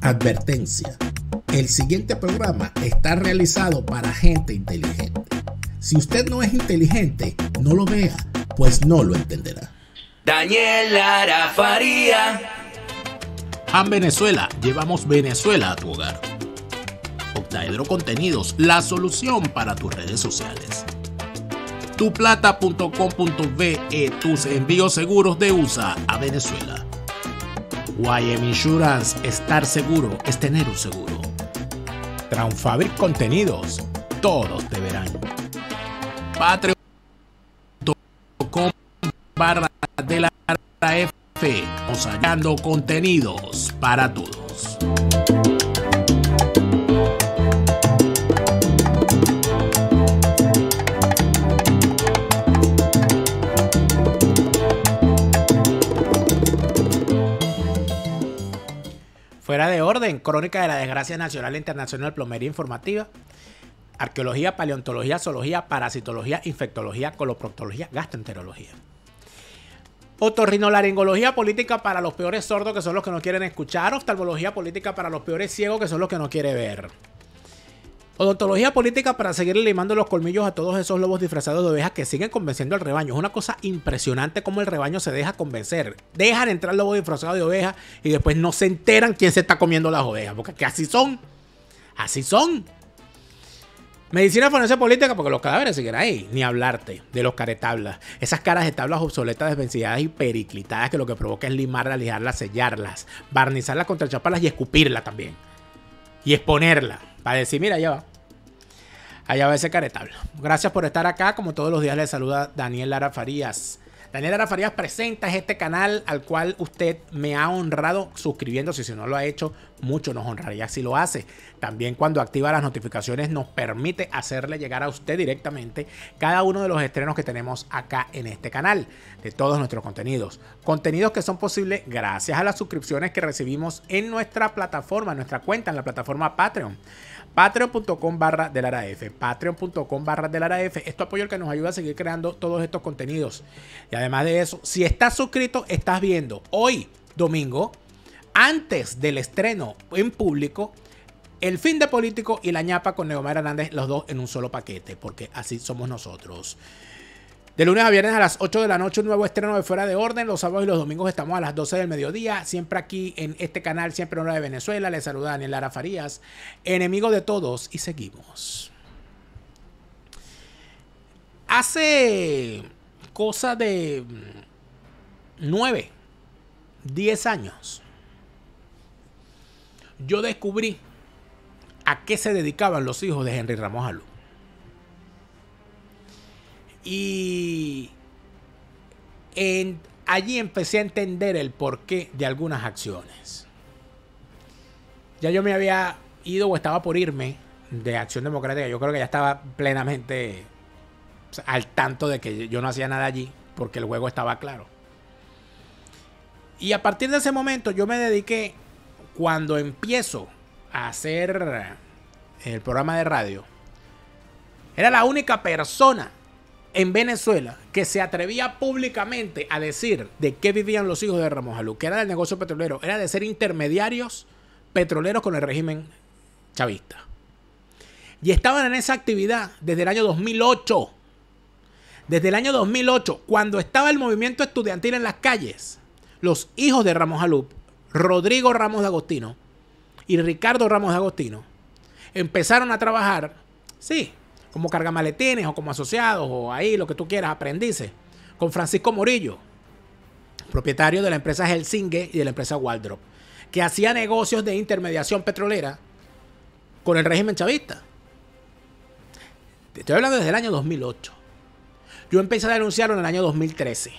Advertencia. El siguiente programa está realizado para gente inteligente. Si usted no es inteligente, no lo vea, pues no lo entenderá. Daniel Lara Faría. Han Venezuela, llevamos Venezuela a tu hogar. Octaedro Contenidos, la solución para tus redes sociales. Tuplata.com.be, tus envíos seguros de USA a Venezuela. YM Insurance, estar seguro es tener un seguro. Transfabric Contenidos, todos te verán. Patreon.com/DelaRF, hallando contenidos para todos. Fuera de orden, crónica de la desgracia nacional e internacional, plomería informativa, arqueología, paleontología, zoología, parasitología, infectología, coloproctología, gastroenterología. Otorrinolaringología política para los peores sordos, que son los que no quieren escuchar. Oftalmología política para los peores ciegos, que son los que no quieren ver. Odontología política para seguir limando los colmillos a todos esos lobos disfrazados de ovejas que siguen convenciendo al rebaño. Es una cosa impresionante cómo el rebaño se deja convencer. Dejan entrar lobos disfrazados de ovejas y después no se enteran quién se está comiendo las ovejas. Porque así son. Así son. Medicina forense política, porque los cadáveres siguen ahí. Ni hablarte de los caretablas. Esas caras de tablas obsoletas, desvencidadas y periclitadas que lo que provoca es limarlas, lijarlas, sellarlas, barnizarlas, contrachaparlas y escupirlas también. Y exponerla. Para decir, mira, allá va ese caretabla. Gracias por estar acá. Como todos los días les saluda Daniel Lara Farías. Daniel Lara Farías presenta este canal al cual usted me ha honrado suscribiéndose. Si no lo ha hecho, mucho nos honraría si lo hace. También cuando activa las notificaciones nos permite hacerle llegar a usted directamente cada uno de los estrenos que tenemos acá en este canal, de todos nuestros contenidos. Contenidos que son posibles gracias a las suscripciones que recibimos en nuestra plataforma, en nuestra cuenta, en la plataforma Patreon. Patreon.com/DelaRF, Patreon.com/DelaRF. Esto apoya el que nos ayuda a seguir creando todos estos contenidos. Y además de eso, si estás suscrito, estás viendo hoy, domingo, antes del estreno en público, El Fin de Político y La ñapa con Neomar Hernández, los dos en un solo paquete, porque así somos nosotros. De lunes a viernes a las 8 de la noche, un nuevo estreno de Fuera de Orden. Los sábados y los domingos estamos a las 12 del mediodía. Siempre aquí en este canal, siempre en hora de Venezuela. Les saluda Daniel Lara Farías, enemigo de todos, y seguimos. Hace cosa de 9, 10 años, yo descubrí a qué se dedicaban los hijos de Henry Ramos Alú. Y allí empecé a entender el porqué de algunas acciones. Ya yo me había ido o estaba por irme de Acción Democrática. Yo creo que ya estaba plenamente al tanto de que yo no hacía nada allí, porque el juego estaba claro. Y a partir de ese momento yo me dediqué, cuando empiezo a hacer el programa de radio, era la única persona en Venezuela que se atrevía públicamente a decir de qué vivían los hijos de Ramos Alú, que era del negocio petrolero, era de ser intermediarios petroleros con el régimen chavista. Y estaban en esa actividad desde el año 2008. Desde el año 2008, cuando estaba el movimiento estudiantil en las calles, los hijos de Ramos Alú, Rodrigo Ramos de Agostino y Ricardo Ramos de Agostino, empezaron a trabajar, sí, como cargamaletines o como asociados o ahí lo que tú quieras, aprendices, con Francisco Morillo, propietario de la empresa Helsinge y de la empresa Waldrop, que hacía negocios de intermediación petrolera con el régimen chavista. Te estoy hablando desde el año 2008. Yo empecé a denunciarlo en el año 2013.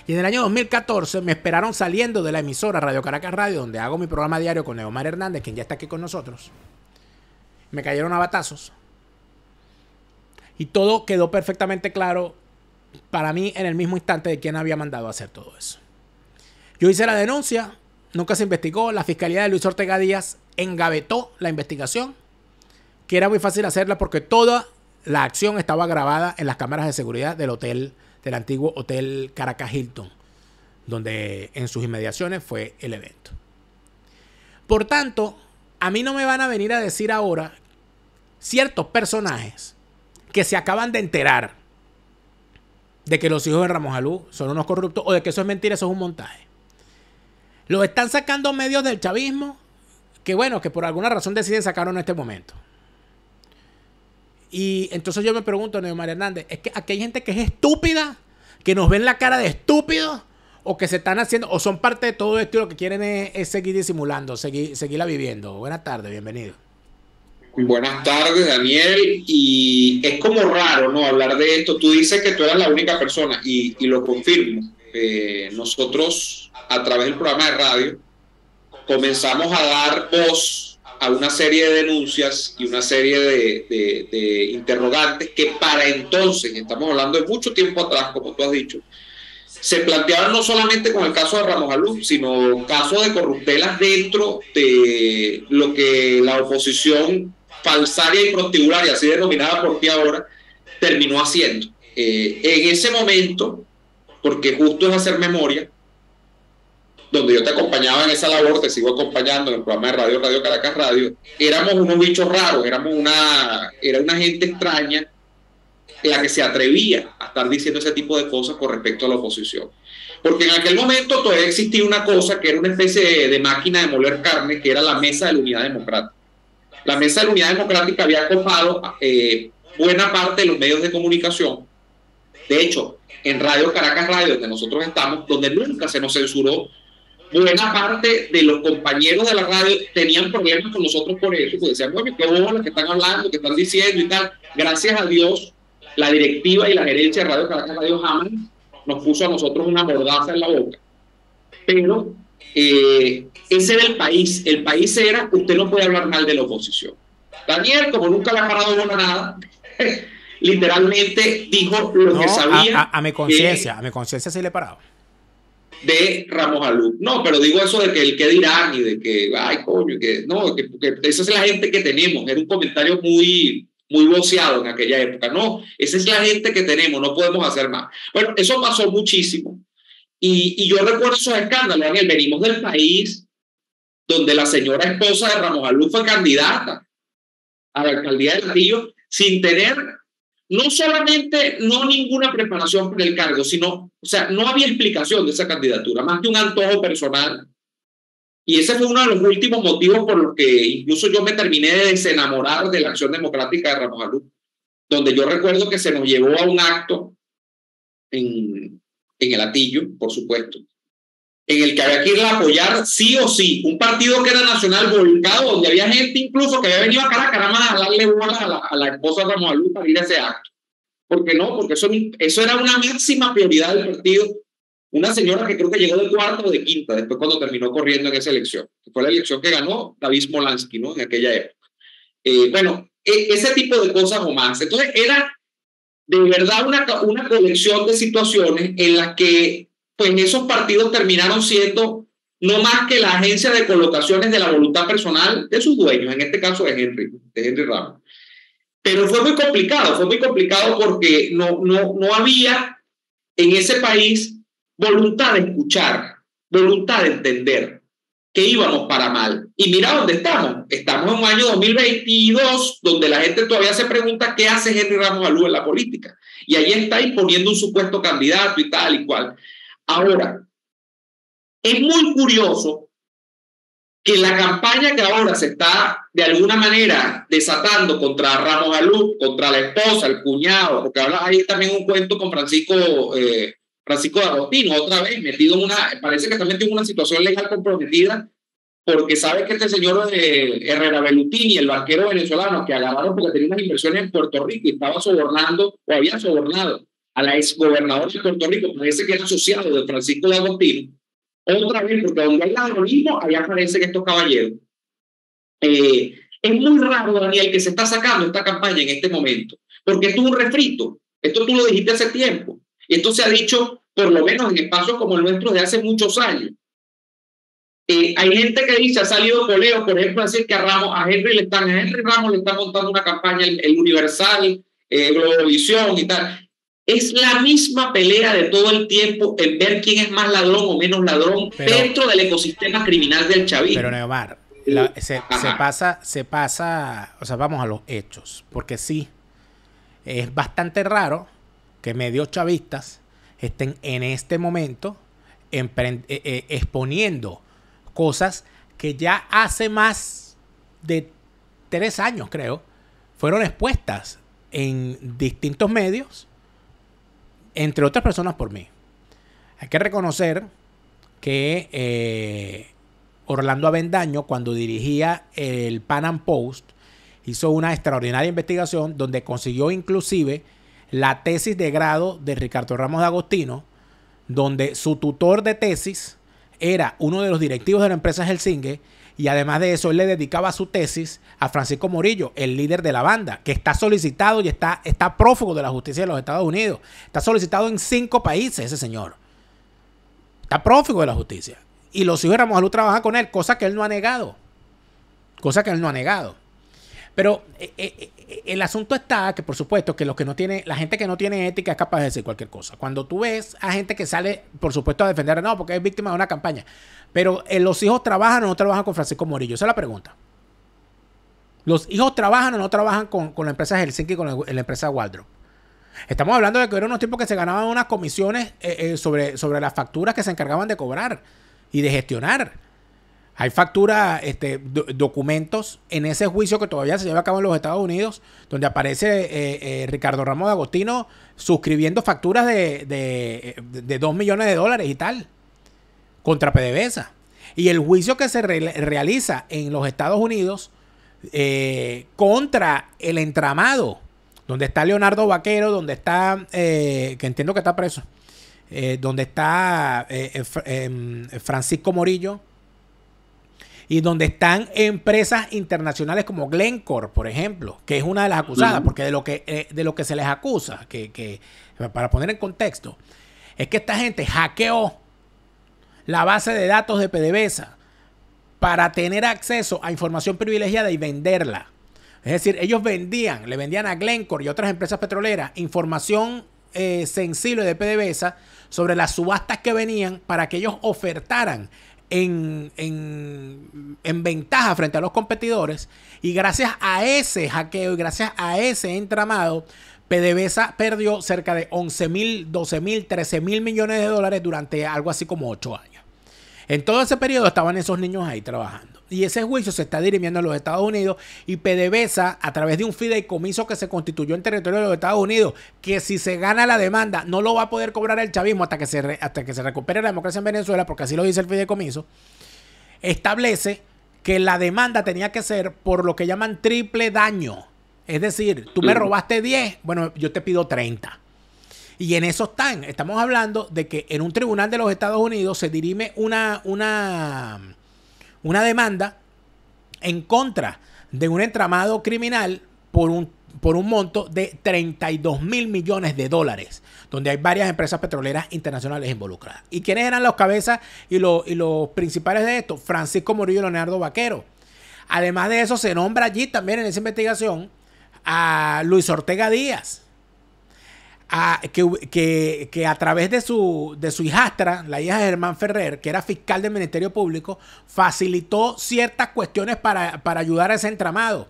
Y en el año 2014 me esperaron saliendo de la emisora Radio Caracas Radio, donde hago mi programa diario con Neomar Hernández, quien ya está aquí con nosotros. Me cayeron a batazos. Y todo quedó perfectamente claro para mí en el mismo instante de quién había mandado a hacer todo eso. Yo hice la denuncia, nunca se investigó. La fiscalía de Luis Ortega Díaz engavetó la investigación, que era muy fácil hacerla porque toda la acción estaba grabada en las cámaras de seguridad del hotel, del antiguo Hotel Caracas Hilton, donde en sus inmediaciones fue el evento. Por tanto, a mí no me van a venir a decir ahora ciertos personajes que se acaban de enterar de que los hijos de Ramos Alú son unos corruptos o de que eso es mentira, eso es un montaje. Lo están sacando medios del chavismo que, bueno, que por alguna razón deciden sacarlo en este momento. Y entonces yo me pregunto, Neomar Hernández, ¿es que aquí hay gente que es estúpida, que nos ven la cara de estúpidos, o que se están haciendo, o son parte de todo esto y lo que quieren es seguir disimulando, seguirla viviendo? Buenas tardes, bienvenido. Buenas tardes, Daniel. Y es como raro, ¿no?, hablar de esto. Tú dices que tú eras la única persona, y lo confirmo. Nosotros, a través del programa de radio, comenzamos a dar voz a una serie de denuncias y una serie de interrogantes que para entonces, estamos hablando de mucho tiempo atrás, como tú has dicho, se planteaban no solamente con el caso de Ramos Alú, sino casos de corruptelas dentro de lo que la oposición falsaria y prostibularia, así denominada por ti ahora, terminó haciendo. En ese momento, porque justo es hacer memoria, donde yo te acompañaba en esa labor, te sigo acompañando en el programa de radio, Radio Caracas Radio, éramos unos bichos raros, era una gente extraña la que se atrevía a estar diciendo ese tipo de cosas con respecto a la oposición. Porque en aquel momento todavía existía una cosa que era una especie de máquina de moler carne, que era la Mesa de la Unidad Democrática. La Mesa de la Unidad Democrática había copado buena parte de los medios de comunicación. De hecho, en Radio Caracas Radio, donde nosotros estamos, donde nunca se nos censuró, buena parte de los compañeros de la radio tenían problemas con nosotros por eso, pues decían, oye, qué bolas que están hablando, que están diciendo y tal. Gracias a Dios, la directiva y la gerencia de Radio Caracas Radio jamás nos puso a nosotros una mordaza en la boca. Pero ese era el país. El país era, usted no puede hablar mal de la oposición. Daniel, como nunca le ha parado bola nada, literalmente dijo lo que sabía. A mi conciencia sí le he parado. De Ramos Alú. No, pero digo eso de que el que dirán y de que, ay, coño, que no, que esa es la gente que tenemos. Era un comentario muy voceado en aquella época. No, esa es la gente que tenemos, no podemos hacer más. Bueno, eso pasó muchísimo. Y yo recuerdo esos escándalos, Daniel. Venimos del país donde la señora esposa de Ramos Alú fue candidata a la alcaldía de Latillo sin tener no solamente ninguna preparación para el cargo, sino, o sea, no había explicación de esa candidatura, más que un antojo personal. Y ese fue uno de los últimos motivos por los que incluso yo me terminé de desenamorar de la Acción Democrática de Ramos Alú, donde yo recuerdo que se nos llevó a un acto en el Latillo, por supuesto, en el que había que ir a apoyar sí o sí, un partido que era nacional volcado, donde había gente incluso que había venido a Caracas a darle bola a la esposa de Ramos Alú para ir a ese acto. ¿Por qué no? Porque eso era una máxima prioridad del partido. Una señora que creo que llegó de cuarta o de quinta, después cuando terminó corriendo en esa elección. Fue la elección que ganó David Smolansky, ¿no?, en aquella época. Bueno, ese tipo de cosas o más. Entonces era de verdad una colección de situaciones en las que pues esos partidos terminaron siendo no más que la agencia de colocaciones de la voluntad personal de sus dueños, en este caso de Henry Ramos. Pero fue muy complicado porque no había en ese país voluntad de escuchar, voluntad de entender que íbamos para mal. Y mira dónde estamos. Estamos en un año 2022 donde la gente todavía se pregunta qué hace Henry Ramos Alú en la política. Y ahí está imponiendo un supuesto candidato y tal y cual. Ahora, es muy curioso que la campaña que ahora se está de alguna manera desatando contra Ramos Alú, contra la esposa, el cuñado, porque ahora hay también un cuento con Francisco de Agostino, otra vez metido en parece que está metido en una situación legal comprometida, porque sabe que este señor Herrera Bellutini, el banquero venezolano que agarraron porque tenía unas inversiones en Puerto Rico y estaba sobornando o había sobornado a la exgobernadora de Puerto Rico, parece que era asociado de Francisco de Agostino, otra vez, porque donde hay ladronismo, allá aparecen estos caballeros. Es muy raro, Daniel, que se está sacando esta campaña en este momento, porque esto es un refrito. Esto tú lo dijiste hace tiempo. Y esto se ha dicho, por lo menos en espacios como el nuestro, de hace muchos años. Hay gente que dice, ha salido coleos, por ejemplo, decir que a Henry Ramos le están montando una campaña, el Universal, Globovisión y tal. Es la misma pelea de todo el tiempo en ver quién es más ladrón o menos ladrón dentro del ecosistema criminal del chavismo. Pero Neomar, Se pasa, o sea, vamos a los hechos, porque sí, es bastante raro que medios chavistas estén en este momento exponiendo cosas que ya hace más de 3 años, creo, fueron expuestas en distintos medios, entre otras personas por mí. Hay que reconocer que Orlando Avendaño, cuando dirigía el Pan Am Post, hizo una extraordinaria investigación donde consiguió inclusive la tesis de grado de Ricardo Ramos de Agostino, donde su tutor de tesis era uno de los directivos de la empresa Helsinki, y además de eso él le dedicaba su tesis a Francisco Morillo, el líder de la banda, que está solicitado y está prófugo de la justicia de los Estados Unidos. Está solicitado en 5 países ese señor. Está prófugo de la justicia. Y los hijos de Ramos Alú trabajan con él, cosa que él no ha negado. Pero el asunto está que, por supuesto, que la gente que no tiene ética es capaz de decir cualquier cosa. Cuando tú ves a gente que sale, por supuesto, a defender, no, porque es víctima de una campaña. Pero los hijos trabajan o no trabajan con Francisco Morillo. Esa es la pregunta. Los hijos trabajan o no trabajan con la empresa Helsinki, con la empresa Waldrop. Estamos hablando de que eran unos tipos que se ganaban unas comisiones sobre las facturas que se encargaban de cobrar y de gestionar. Hay facturas, documentos en ese juicio que todavía se lleva a cabo en los Estados Unidos, donde aparece Ricardo Ramos de Agostino suscribiendo facturas de $2 millones y tal, contra PDVSA. Y el juicio que se realiza en los Estados Unidos contra el entramado, donde está Leonardo Vaquero, donde está, que entiendo que está preso, donde está Francisco Morillo, y donde están empresas internacionales como Glencore, por ejemplo, que es una de las acusadas, porque de lo que se les acusa, que para poner en contexto, es que esta gente hackeó la base de datos de PDVSA para tener acceso a información privilegiada y venderla. Es decir, ellos le vendían a Glencore y otras empresas petroleras información sensible de PDVSA sobre las subastas que venían para que ellos ofertaran en ventaja frente a los competidores, y gracias a ese hackeo y gracias a ese entramado, PDVSA perdió cerca de 11.000, 12.000, 13.000 millones de dólares durante algo así como 8 años. En todo ese periodo estaban esos niños ahí trabajando. Y ese juicio se está dirimiendo en los Estados Unidos, y PDVSA, a través de un fideicomiso que se constituyó en territorio de los Estados Unidos, que si se gana la demanda no lo va a poder cobrar el chavismo hasta que se recupere la democracia en Venezuela, porque así lo dice el fideicomiso, establece que la demanda tenía que ser por lo que llaman triple daño. Es decir, tú me robaste 10, bueno, yo te pido 30. Y en eso estamos hablando de que en un tribunal de los Estados Unidos se dirime una demanda en contra de un entramado criminal por un monto de 32.000 millones de dólares, donde hay varias empresas petroleras internacionales involucradas. ¿Y quiénes eran los cabezas y los principales de esto? Francisco Morillo y Leonardo Vaquero. Además de eso, se nombra allí también en esa investigación a Luis Ortega Díaz, que a través de su hijastra, la hija de Germán Ferrer, que era fiscal del Ministerio Público, facilitó ciertas cuestiones para ayudar a ese entramado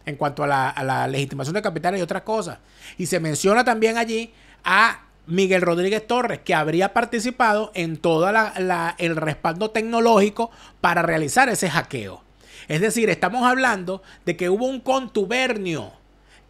en cuanto a la legitimación de capitales y otras cosas. Y se menciona también allí a Miguel Rodríguez Torres, que habría participado en todo el respaldo tecnológico para realizar ese hackeo. Es decir, estamos hablando de que hubo un contubernio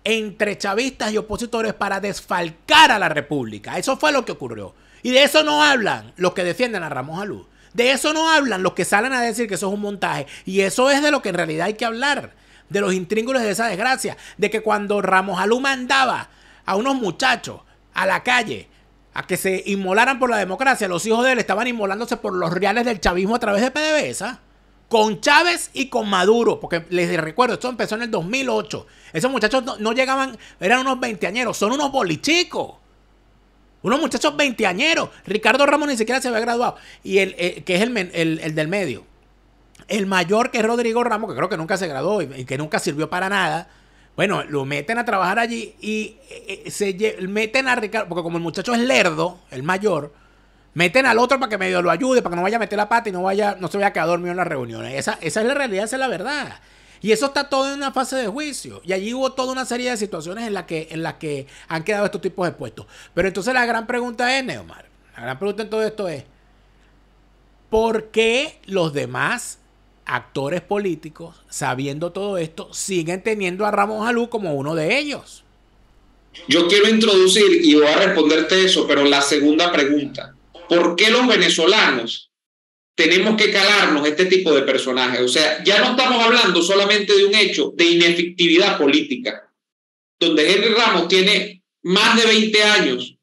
entre chavistas y opositores para desfalcar a la República. Eso fue lo que ocurrió. Y de eso no hablan los que defienden a Ramos Alú. De eso no hablan los que salen a decir que eso es un montaje. Y eso es de lo que en realidad hay que hablar. De los intríngulos de esa desgracia. De que cuando Ramos Alú mandaba a unos muchachos a la calle a que se inmolaran por la democracia, los hijos de él estaban inmolándose por los reales del chavismo a través de PDVSA. Con Chávez y con Maduro, porque les recuerdo, esto empezó en el 2008. Esos muchachos no llegaban, eran unos veinteañeros, son unos bolichicos. Unos muchachos veinteañeros. Ricardo Ramos ni siquiera se había graduado. Y que es el del medio. El mayor, que es Rodrigo Ramos, que creo que nunca se graduó y que nunca sirvió para nada. Bueno, lo meten a trabajar allí y meten a Ricardo, porque como el muchacho es lerdo, el mayor, Meten al otro para que medio lo ayude, para que no vaya a meter la pata y no se vaya a quedar dormido en las reuniones. Esa es la realidad, esa es la verdad. Y eso está todo en una fase de juicio. Y allí hubo toda una serie de situaciones en las que han quedado estos tipos de puestos. Pero entonces la gran pregunta es, Neomar, la gran pregunta en todo esto es, ¿por qué los demás actores políticos, sabiendo todo esto, siguen teniendo a Ramos Alú como uno de ellos? Yo quiero introducir, y voy a responderte eso, pero la segunda pregunta. ¿Por qué los venezolanos tenemos que calarnos este tipo de personajes? O sea, ya no estamos hablando solamente de un hecho de inefectividad política, donde Henry Ramos tiene más de 20 años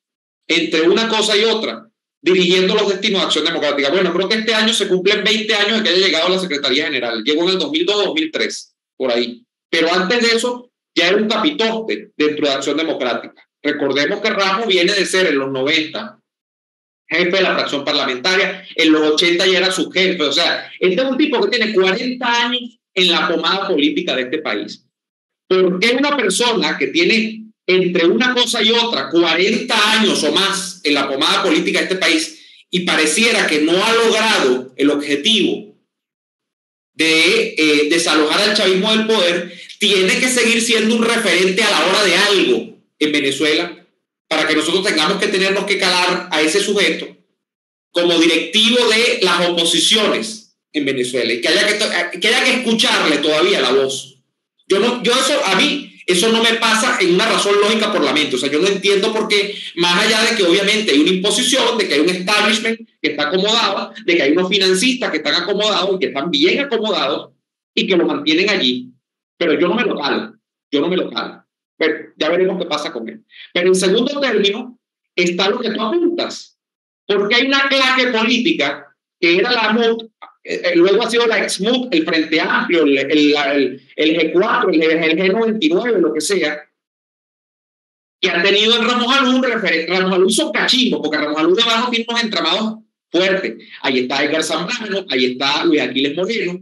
entre una cosa y otra, dirigiendo los destinos de Acción Democrática. Bueno, creo que este año se cumplen 20 años de que haya llegado a la Secretaría General. Llegó en el 2002-2003, por ahí. Pero antes de eso, ya era un capitoste dentro de Acción Democrática. Recordemos que Ramos viene de ser en los 90 jefe de la fracción parlamentaria, en los 80 ya era su jefe. O sea, este es un tipo que tiene 40 años en la pomada política de este país. ¿Por qué una persona que tiene entre una cosa y otra 40 años o más en la pomada política de este país y pareciera que no ha logrado el objetivo de desalojar al chavismo del poder, tiene que seguir siendo un referente a la hora de algo en Venezuela, para que nosotros tengamos que tenernos que calar a ese sujeto como directivo de las oposiciones en Venezuela y que haya que escucharle todavía la voz? A mí eso no me pasa en una razón lógica por la mente. O sea, yo no entiendo por qué, más allá de que obviamente hay una imposición, de que hay un establishment que está acomodado, de que hay unos financistas que están acomodados y que están bien acomodados y que lo mantienen allí. Pero yo no me lo calo. Pero ya veremos qué pasa con él. Pero en segundo término está lo que tú apuntas. Porque hay una claque política que era la MUD, luego ha sido la ex-MUD, el Frente Amplio, el G4, el G99, lo que sea, que ha tenido en Ramos Alú un referente. Ramos Alú hizo cachimbo, porque Ramos Alú debajo tiene unos entramados fuertes. Ahí está Edgar Zambrano, ahí está Luis Aquiles Moreno.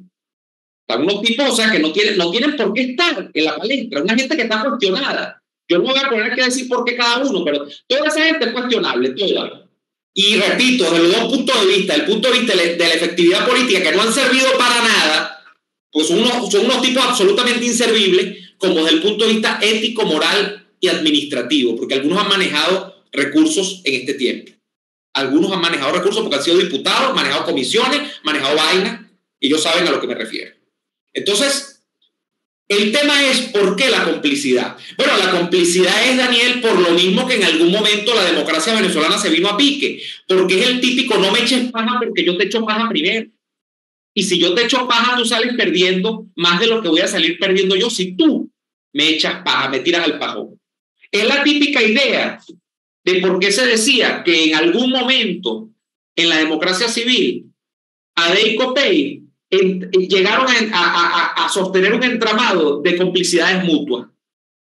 Están unos tipos, o sea, que no tienen por qué estar en la palestra. Una gente que está cuestionada. Yo no me voy a poner que decir por qué cada uno, pero toda esa gente es cuestionable, toda. Y repito, desde los dos puntos de vista, el punto de vista de la efectividad política, que no han servido para nada, pues son unos tipos absolutamente inservibles, como desde el punto de vista ético, moral y administrativo, porque algunos han manejado recursos en este tiempo. Algunos han manejado recursos porque han sido diputados, manejado comisiones, manejado vainas, y ellos saben a lo que me refiero. Entonces, el tema es ¿por qué la complicidad? Bueno, la complicidad es, Daniel, por lo mismo que en algún momento la democracia venezolana se vino a pique, porque es el típico no me eches paja porque yo te echo paja primero. Y si yo te echo paja, tú sales perdiendo más de lo que voy a salir perdiendo yo si tú me echas paja, me tiras al pajón. Es la típica idea de por qué se decía que en algún momento en la democracia civil, Adey y Copey llegaron a sostener un entramado de complicidades mutuas,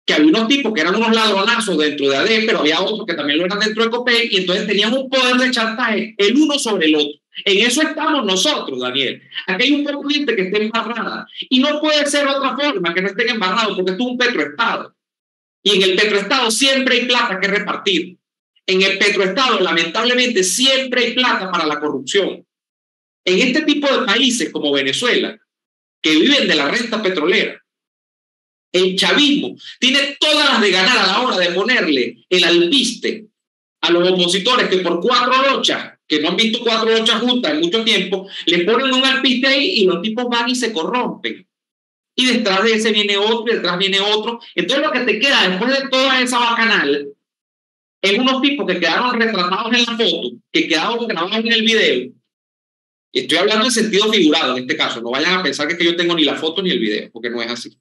que había unos tipos que eran unos ladronazos dentro de AD, pero había otros que también lo eran dentro de Copey, y entonces tenían un poder de chantaje el uno sobre el otro. En eso estamos nosotros, Daniel. Aquí hay un poco de gente que está embarrada, y no puede ser otra forma que no estén embarrados, porque esto es un petroestado, y en el petroestado siempre hay plata que repartir. En el petroestado, lamentablemente, siempre hay plata para la corrupción. En este tipo de países como Venezuela, que viven de la renta petrolera, el chavismo tiene todas las de ganar a la hora de ponerle el alpiste a los opositores que por 4 lochas, que no han visto 4 lochas juntas en mucho tiempo, le ponen un alpiste ahí y los tipos van y se corrompen. Y detrás de ese viene otro, y detrás viene otro. Entonces lo que te queda después de toda esa bacanal es unos tipos que quedaron retratados en la foto, que quedaron grabados en el video. Y estoy hablando en sentido figurado en este caso. No vayan a pensar que yo tengo ni la foto ni el video, porque no es así.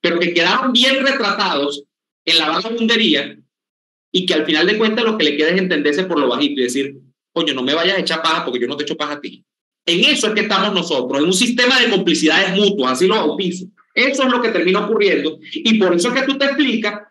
Pero que quedaron bien retratados en la vagabundería y que al final de cuentas lo que le queda es entenderse por lo bajito y decir, coño, no me vayas a echar paja porque yo no te echo paja a ti. En eso es que estamos nosotros, en un sistema de complicidades mutuas, así lo bautizo. Eso es lo que termina ocurriendo y por eso es que tú te explicas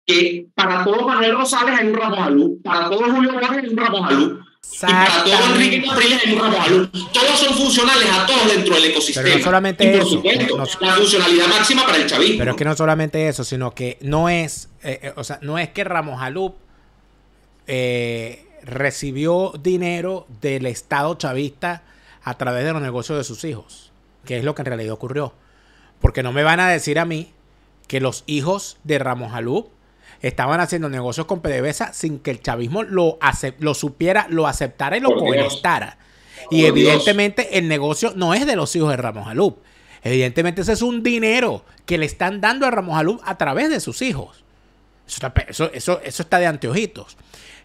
que para todo Manuel Rosales hay un Ramos Alú, para todo Julio Borges hay un Ramos Alú, y para todo Enrique Capriles hay un Ramos Alú. Todos son funcionales a todos dentro del ecosistema. Pero no solamente y por eso, supuesto, la funcionalidad máxima para el chavismo. Pero es que no solamente eso, sino que no es, o sea, no es que Ramos Alú recibió dinero del Estado chavista a través de los negocios de sus hijos, que es lo que en realidad ocurrió. Porque no me van a decir a mí que los hijos de Ramos Alup estaban haciendo negocios con PDVSA sin que el chavismo lo supiera, lo aceptara y lo conectara. Y evidentemente el negocio no es de los hijos de Ramos Alup. Evidentemente ese es un dinero que le están dando a Ramos Alup a través de sus hijos. Eso está de anteojitos.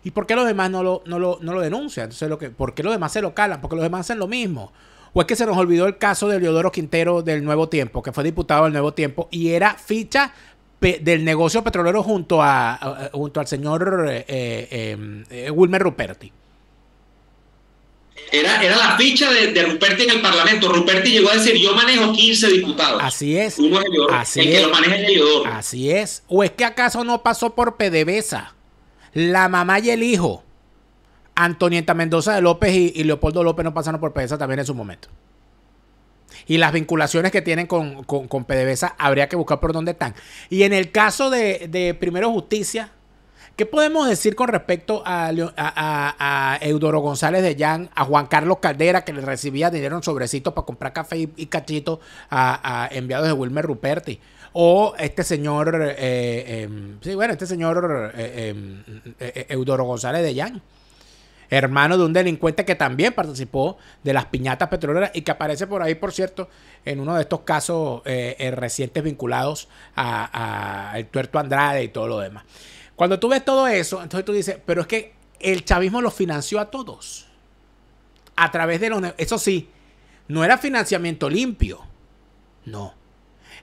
¿Y por qué los demás no lo denuncian? Entonces, ¿por qué los demás se lo calan? Porque los demás hacen lo mismo. ¿O es que se nos olvidó el caso de Leodoro Quintero del Nuevo Tiempo, que fue diputado del Nuevo Tiempo y era ficha del negocio petrolero junto al señor Wilmer Ruperti? Era la ficha de Ruperti en el Parlamento. Ruperti llegó a decir, yo manejo 15 diputados. Así es. Uno es el que lo maneja es Leodoro. Así es. ¿O es que acaso no pasó por PDVSA la mamá y el hijo? Antonieta Mendoza de López y Leopoldo López no pasaron por PDVSA también en su momento. Y las vinculaciones que tienen con PDVSA habría que buscar por dónde están. Y en el caso de Primero Justicia, ¿qué podemos decir con respecto a Eudoro González de Llán, a Juan Carlos Caldera, que le recibía dinero en sobrecitos para comprar café y cachito a enviados de Wilmer Ruperti? O este señor, Eudoro González de Llán, hermano de un delincuente que también participó de las piñatas petroleras y que aparece por ahí, por cierto, en uno de estos casos recientes vinculados a el Tuerto Andrade y todo lo demás. Cuando tú ves todo eso, entonces tú dices, pero es que el chavismo los financió a todos. A través de los... Eso sí, no era financiamiento limpio. No.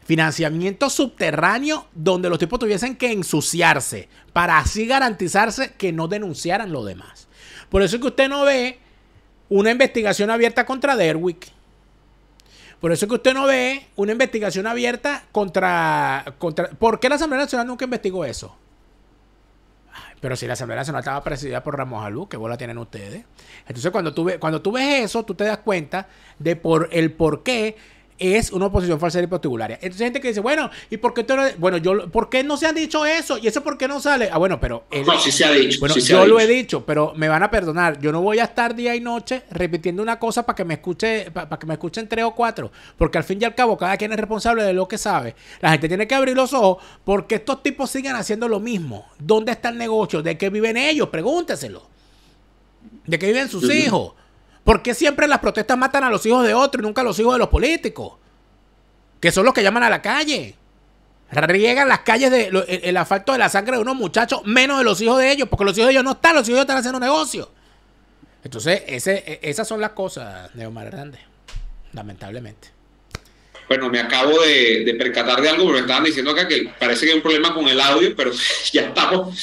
Financiamiento subterráneo donde los tipos tuviesen que ensuciarse para así garantizarse que no denunciaran lo demás. Por eso es que usted no ve una investigación abierta contra Derwick. Por eso es que usted no ve una investigación abierta contra... ¿Por qué la Asamblea Nacional nunca investigó eso? Pero si la Asamblea Nacional estaba presidida por Ramos Alup, ¿qué bola tienen ustedes? Entonces cuando tú ves eso, tú te das cuenta de por qué es una oposición falsa y postibularia. Entonces hay gente que dice, bueno, ¿y por qué ¿por qué no se han dicho eso? ¿Y eso por qué no sale? Ah, bueno, pero... No, sí se ha dicho. Bueno, sí yo lo he dicho, pero me van a perdonar. Yo no voy a estar día y noche repitiendo una cosa para que me escuchen 3 o 4. Porque al fin y al cabo, cada quien es responsable de lo que sabe. La gente tiene que abrir los ojos porque estos tipos siguen haciendo lo mismo. ¿Dónde está el negocio? ¿De qué viven ellos? Pregúnteselo. ¿De qué viven sus hijos? ¿Por qué siempre las protestas matan a los hijos de otros y nunca a los hijos de los políticos? Que son los que llaman a la calle. Riegan las calles el asfalto de la sangre de unos muchachos, menos de los hijos de ellos, porque los hijos de ellos no están, los hijos de ellos están haciendo negocio. Entonces, esas son las cosas, Neomar Hernández, lamentablemente. Bueno, me acabo de percatar de algo, porque me estaban diciendo acá que parece que hay un problema con el audio, pero ya estamos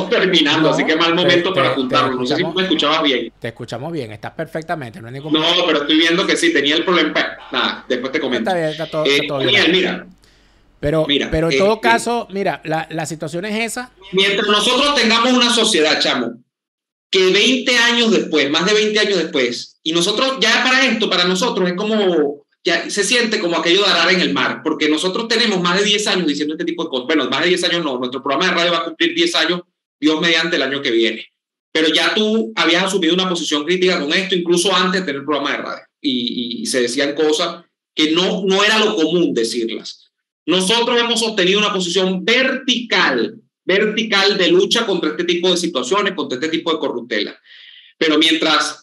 terminando, así que mal momento para juntarlo. No sé si me escuchabas bien. Te escuchamos bien, estás perfectamente. No, pero estoy viendo que sí, tenía el problema. Nada, después te comento. Está bien, está todo bien. Mira. Pero en todo caso, mira, la situación es esa. Mientras nosotros tengamos una sociedad, chamo, que 20 años después, más de 20 años después, y nosotros ya para nosotros es como... Ya se siente como aquello de arar en el mar, porque nosotros tenemos más de 10 años diciendo este tipo de cosas. Bueno, más de 10 años no, nuestro programa de radio va a cumplir 10 años, Dios mediante, el año que viene. Pero ya tú habías asumido una posición crítica con esto, incluso antes de tener el programa de radio. Y se decían cosas que no era lo común decirlas. Nosotros hemos sostenido una posición vertical de lucha contra este tipo de situaciones, contra este tipo de corruptela. Pero mientras...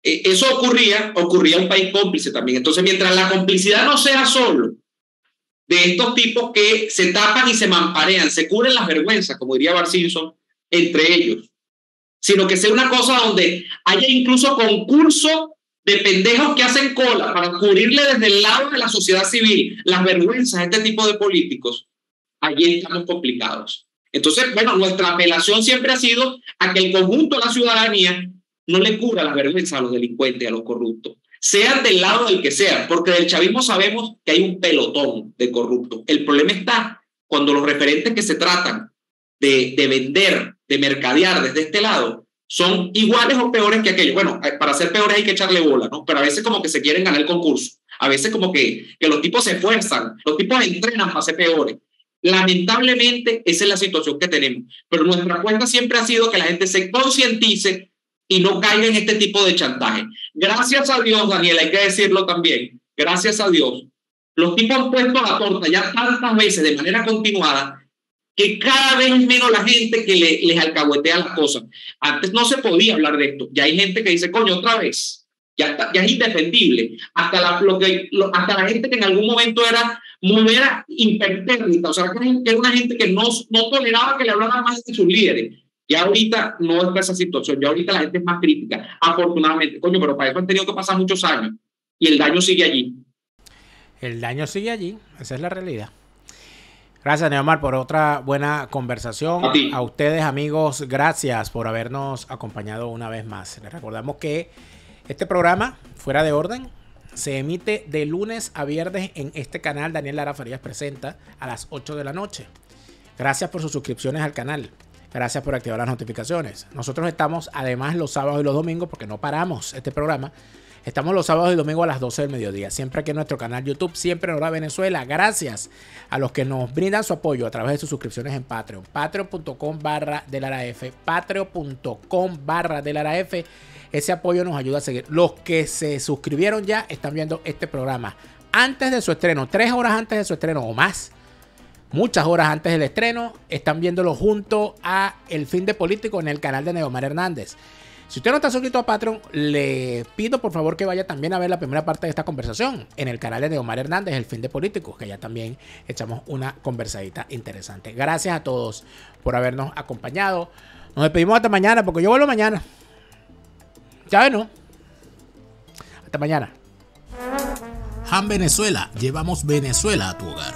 eso ocurría un país cómplice también. Entonces, mientras la complicidad no sea solo de estos tipos que se tapan y se mamparean, se cubren las vergüenzas, como diría Bart Simpson, entre ellos, sino que sea una cosa donde haya incluso concurso de pendejos que hacen cola para cubrirle desde el lado de la sociedad civil las vergüenzas a este tipo de políticos, allí estamos complicados. Entonces, bueno, nuestra apelación siempre ha sido a que el conjunto de la ciudadanía no le cubra las vergüenzas a los delincuentes, a los corruptos, sean del lado del que sean, porque del chavismo sabemos que hay un pelotón de corruptos. El problema está cuando los referentes que se tratan de vender, de mercadear desde este lado, son iguales o peores que aquellos. Bueno, para ser peores hay que echarle bola, ¿no? Pero a veces como que se quieren ganar el concurso, a veces como que los tipos se esfuerzan, los tipos entrenan para ser peores. Lamentablemente, esa es la situación que tenemos. Pero nuestra apuesta siempre ha sido que la gente se concientice y no caiga en este tipo de chantaje. Gracias a Dios, Daniel, hay que decirlo también, gracias a Dios, los tipos han puesto la torta ya tantas veces de manera continuada que cada vez es menos la gente que les alcahuetea las cosas. Antes no se podía hablar de esto. Ya hay gente que dice, coño, otra vez. Ya es indefendible. Hasta la gente que en algún momento era impertérrita, o sea, que era una gente que no toleraba que le hablaran más de sus líderes. Ya ahorita no está esa situación. Ya ahorita la gente es más crítica, afortunadamente. Coño, pero para eso han tenido que pasar muchos años. Y el daño sigue allí. El daño sigue allí. Esa es la realidad. Gracias, Neomar, por otra buena conversación. A ustedes, amigos, gracias por habernos acompañado una vez más. Les recordamos que este programa, Fuera de Orden, se emite de lunes a viernes en este canal. Daniel Lara Farías presenta a las 8 de la noche. Gracias por sus suscripciones al canal. Gracias por activar las notificaciones. Nosotros estamos además los sábados y los domingos, porque no paramos este programa. Estamos los sábados y domingos a las 12 del mediodía. Siempre aquí en nuestro canal YouTube, siempre en Hora Venezuela. Gracias a los que nos brindan su apoyo a través de sus suscripciones en Patreon. Patreon.com/DelaraF. Patreon.com/DelaraF. Ese apoyo nos ayuda a seguir. Los que se suscribieron ya están viendo este programa antes de su estreno, 3 horas antes de su estreno o más. Muchas horas antes del estreno. Están viéndolo junto a El Fin de Político en el canal de Neomar Hernández. Si usted no está suscrito a Patreon, le pido por favor que vaya también a ver la primera parte de esta conversación en el canal de Neomar Hernández, El Fin de Políticos, que ya también echamos una conversadita interesante. Gracias a todos por habernos acompañado. Nos despedimos hasta mañana, porque yo vuelvo mañana. Ya no. Hasta mañana. Han Venezuela, llevamos Venezuela a tu hogar.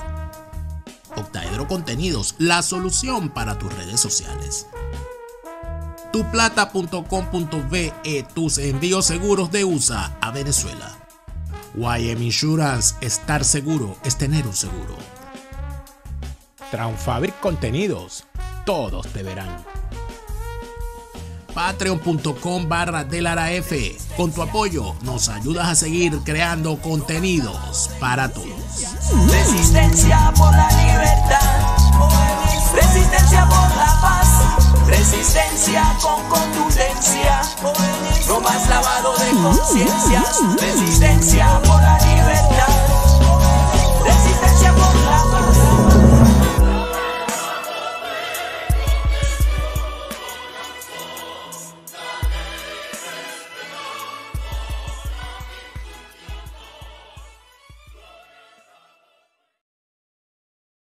Octaedro Contenidos, la solución para tus redes sociales. Tuplata.com.be, tus envíos seguros de USA a Venezuela. YM Insurance, estar seguro es tener un seguro. Transfabric Contenidos, todos te verán. Patreon.com/DelaraF. Con tu apoyo nos ayudas a seguir creando contenidos para todos. Resistencia por la libertad, resistencia por la paz, resistencia con contundencia, no más lavado de conciencias, resistencia por la libertad.